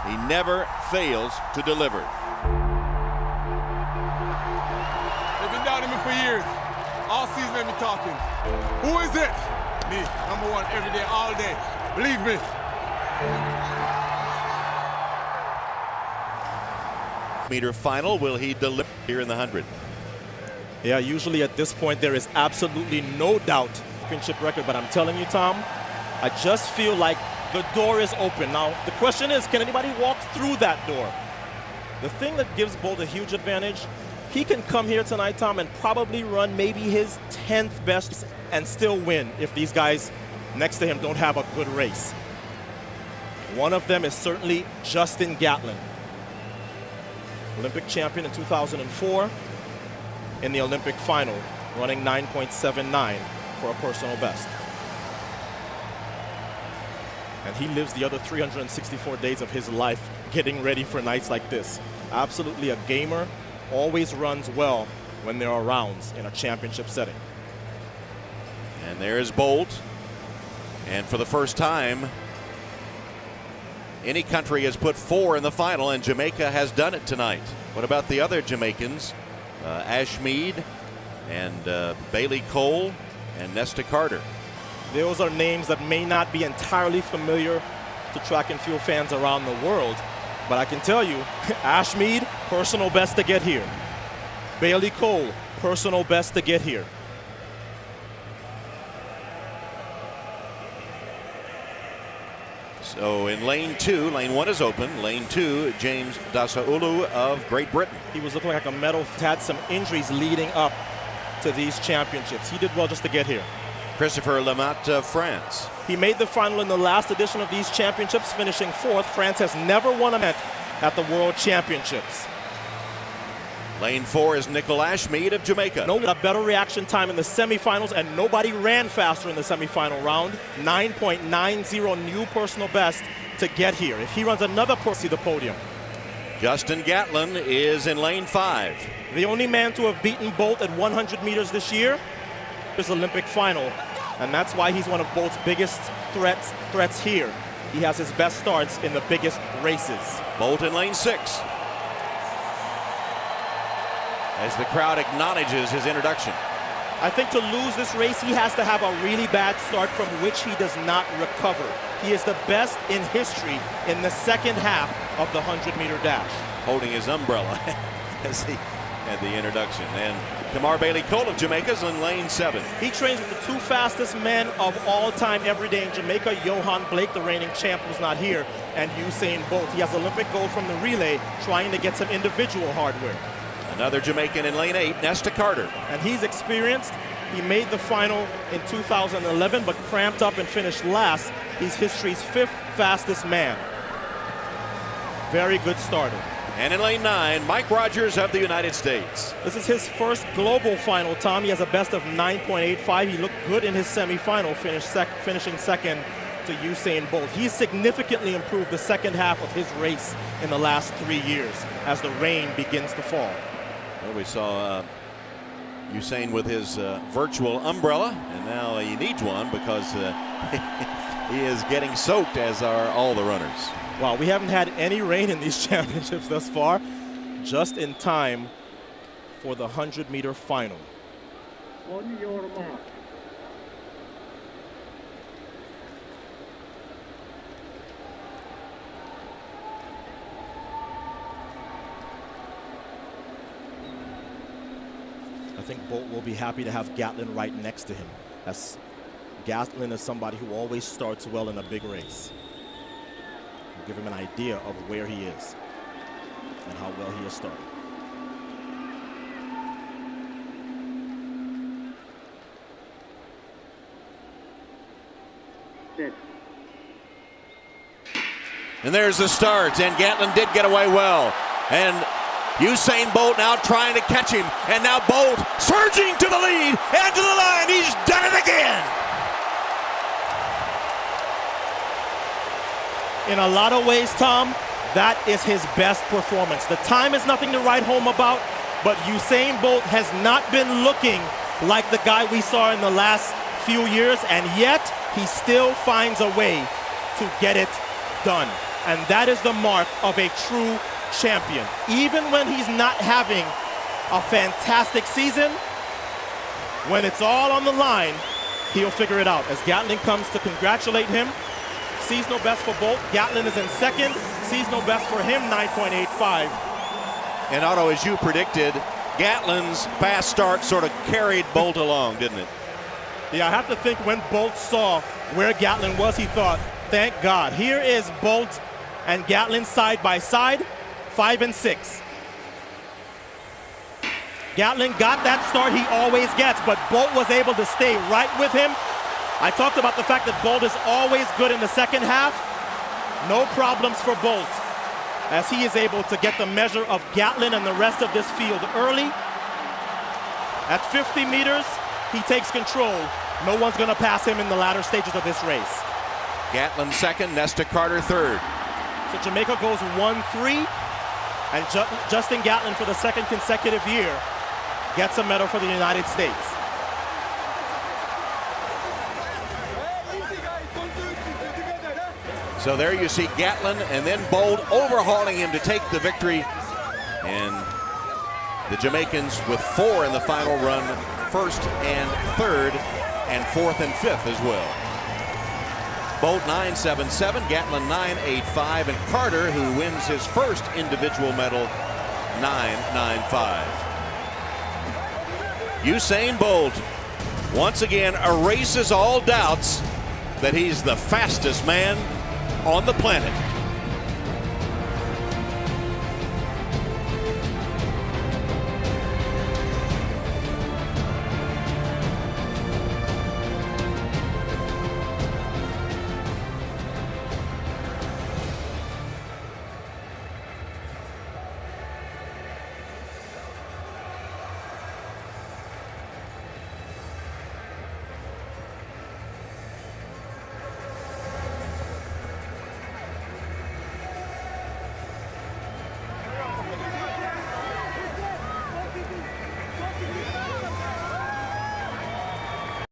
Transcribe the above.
He never fails to deliver. They've been doubting me for years. All season they've been talking. Who is it? Me, number one, every day, all day. Believe me. Meter final, will he deliver here in the 100? Yeah, usually at this point there is absolutely no doubt championship record, but I'm telling you, Tom, I just feel like the door is open. Now, the question is, can anybody walk through that door? The thing that gives Bolt a huge advantage, he can come here tonight, Tom, and probably run maybe his 10th best and still win if these guys next to him don't have a good race. One of them is certainly Justin Gatlin, Olympic champion in 2004 in the Olympic final, running 9.79 for a personal best. And he lives the other 364 days of his life getting ready for nights like this. Absolutely a gamer, always runs well when there are rounds in a championship setting. And there's Bolt. And for the first time, any country has put 4 in the final, and Jamaica has done it tonight. What about the other Jamaicans? Ashmead and Bailey Cole and Nesta Carter. Those are names that may not be entirely familiar to track and field fans around the world, but I can tell you, Ashmead, personal best to get here. Bailey Cole, personal best to get here. So in lane 2, lane 1 is open. Lane 2, James Dasaulu of Great Britain. He was looking like a medal, had some injuries leading up to these championships. He did well just to get here. Christopher Lamott of France. He made the final in the last edition of these championships, finishing 4th. France has never won an event at the World Championships. Lane 4 is Nickel Ashmead of Jamaica. No, a better reaction time in the semifinals, and nobody ran faster in the semifinal round. 9.90 new personal best to get here. If he runs another see the podium. Justin Gatlin is in lane 5. The only man to have beaten Bolt at 100 meters this year is Olympic final, and that's why he's one of Bolt's biggest threats here. He has his best starts in the biggest races. Bolt in lane 6. As the crowd acknowledges his introduction. I think to lose this race, he has to have a really bad start from which he does not recover. He is the best in history in the second half of the 100-meter dash. Holding his umbrella as he had the introduction. And Kamar Bailey Cole of Jamaica is in lane 7. He trains with the 2 fastest men of all time every day in Jamaica. Johan Blake, the reigning champ, was not here, and Usain Bolt. He has Olympic gold from the relay, trying to get some individual hardware. Another Jamaican in lane 8, Nesta Carter. And he's experienced. He made the final in 2011, but cramped up and finished last. He's history's 5th fastest man. Very good starter. And in lane 9, Mike Rogers of the United States. This is his first global final, Tom. He has a best of 9.85. He looked good in his semifinal, finishing second to Usain Bolt. He's significantly improved the second half of his race in the last 3 years as the rain begins to fall. Well, we saw Usain with his virtual umbrella, and now he needs one because he is getting soaked, as are all the runners. Wow, we haven't had any rain in these championships thus far, just in time for the 100-meter final. On your mark. I think Bolt will be happy to have Gatlin right next to him, as Gatlin is somebody who always starts well in a big race. Give him an idea of where he is and how well he has started. And there's the start, and Gatlin did get away well. And Usain Bolt now trying to catch him, and now Bolt surging to the lead and to the line. He's done it again. In a lot of ways, Tom, that is his best performance. The time is nothing to write home about, but Usain Bolt has not been looking like the guy we saw in the last few years, and yet he still finds a way to get it done. And that is the mark of a true champion. Even when he's not having a fantastic season, when it's all on the line, he'll figure it out. As Gatlin comes to congratulate him, sees no best for Bolt. Gatlin is in second, sees no best for him, 9.85. And Otto, as you predicted, Gatlin's fast start sort of carried Bolt along, didn't it? Yeah, I have to think when Bolt saw where Gatlin was, he thought, thank God. Here is Bolt and Gatlin side by side, 5 and 6. Gatlin got that start he always gets, but Bolt was able to stay right with him. I talked about the fact that Bolt is always good in the second half. No problems for Bolt, as he is able to get the measure of Gatlin and the rest of this field early. At 50 meters, he takes control. No one's going to pass him in the latter stages of this race. Gatlin second, Nesta Carter third. So Jamaica goes 1-3, and Justin Gatlin, for the second consecutive year, gets a medal for the United States. So there you see Gatlin and then Bolt overhauling him to take the victory. And the Jamaicans with 4 in the final run, first and third, and fourth and fifth as well. Bolt 9.77, Gatlin 9.85, and Carter, who wins his first individual medal, 9.95. Usain Bolt once again erases all doubts that he's the fastest man on the planet.